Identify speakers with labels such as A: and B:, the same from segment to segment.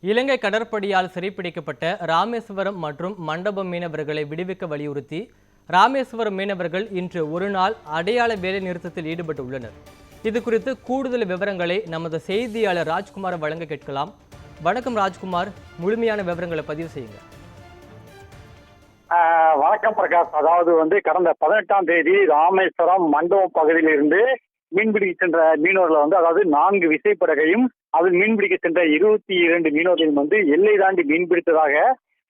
A: இலங்கை கடற்படையால் சிறைப்பிடிக்கப்பட்ட ராமேஸ்வரம் மற்றும் மண்டபம் மீனவர்களை விடுவிக்க வலியுறுத்தி ராமேஸ்வரம் மீனவர்கள் இன்று ஒருநாள் அடையாள வேலை நிறுத்தத்தில் ஈடுபட்டுள்ளனர். இது குறித்து கூடுதல் விவரங்களை நமது செய்தியாளர் ராஜ்குமார் வழங்க கேட்கலாம். வணக்கம் ராஜ்குமார், முழுமையான விவரங்களை பதிவு செய்யுங்க.
B: வணக்கம் பிரகாஷ். அதாவது கடந்த 18ஆம் தேதி ராமேஸ்வரம் மண்டபம் பகுதியில் இருந்து மீன்பிடிக்க சென்ற மீனவர்கள் அதாவது 4 விசைப்படகையும் அதில் மீன்பிடிக்க சென்ற 22 மீனவர்களையும் எல்லை தாண்டி மீன்பிடித்ததாக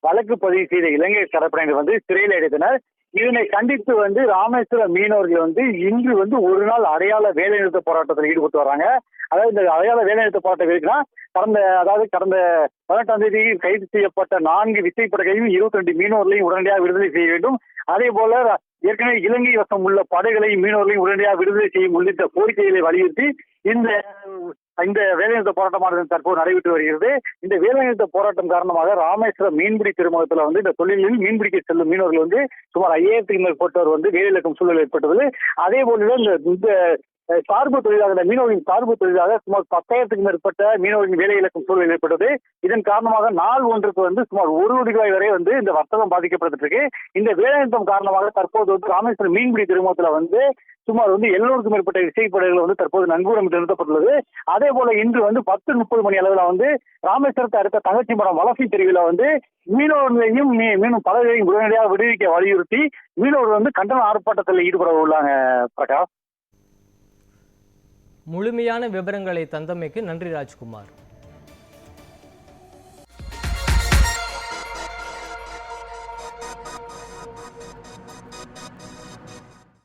B: வழக்கு பதிவு செய்த இலங்கை கடற்படையினர் சிறையில் அடைத்தனர். இதனை கண்டித்து ராமேஸ்வரம் மீனவர்கள் இன்று ஒரு நாள் அடையாள வேலைநிறுத்த போராட்டத்தில் ஈடுபட்டு வராங்க. அதாவது இந்த அடையாள வேலைநிறுத்த போராட்டம் இருக்குன்னா கடந்த 18ஆம் தேதி கைது செய்யப்பட்ட 4 விசைப்படகையும் 22 மீனவர்களையும் உடனடியாக விடுதலை செய்ய வேண்டும். அதே போல ஏற்கனவே இலங்கை வசம் உள்ள படைகளையும் மீனவர்களையும் உடனடியாக விடுதலை செய்யும் உள்ளிட்ட கோரிக்கைகளை வலியுறுத்தி இந்த வேலைநிறுத்த போராட்டமானது தற்போது நடைபெற்று வருகிறது. இந்த வேலைநிறுத்த போராட்டம் காரணமாக ராமேஸ்வரம் மீன்பிடி துறைமுகத்தில் இந்த தொழிலில் மீன்பிடிக்க செல்லும் மீனவர்கள் சுமார் 5000க்கும் மேற்பட்டவர் வேலையிழக்கும் சூழல் ஏற்பட்டது. அதே போல இந்த சார்பு தொழிலாக மீனவர்களின் சார்பு தொழிலாக சுமார் 10,000க்கும் மேற்பட்ட மீனவர்களின் வேலை இழக்கும் சூழல் ஏற்பட்டது. இதன் காரணமாக நாள் ஒன்றுக்கு சுமார் 1 கோடி ரூபாய் வரை இந்த வர்த்தகம் பாதிக்கப்பட்டு இருக்கு. இந்த வேலைநிறுத்தம் காரணமாக தற்போது ராமேஸ்வரம் மீன்பிடி துறைமுகத்தில் சுமார் 700க்கும் மேற்பட்ட விசைப்படகுகள் தற்போது நங்கூரம் நிறுத்தப்பட்டுள்ளது. அதே போல இன்று 10:30 மணி அளவில் ராமேஸ்வரத்தை அடுத்த தங்கச்சிமடம் வலசை பிரிவில் மீனவர்களையும் மீனும் படகுகளையும் உடனடியாக விடுவிக்க வலியுறுத்தி மீனவர்கள் கண்டன ஆர்ப்பாட்டத்தில் ஈடுபட உள்ளாங்க. பிரகாஷ்,
A: முழுமையான விவரங்களை தந்தமைக்கு நன்றி ராஜ்குமார்.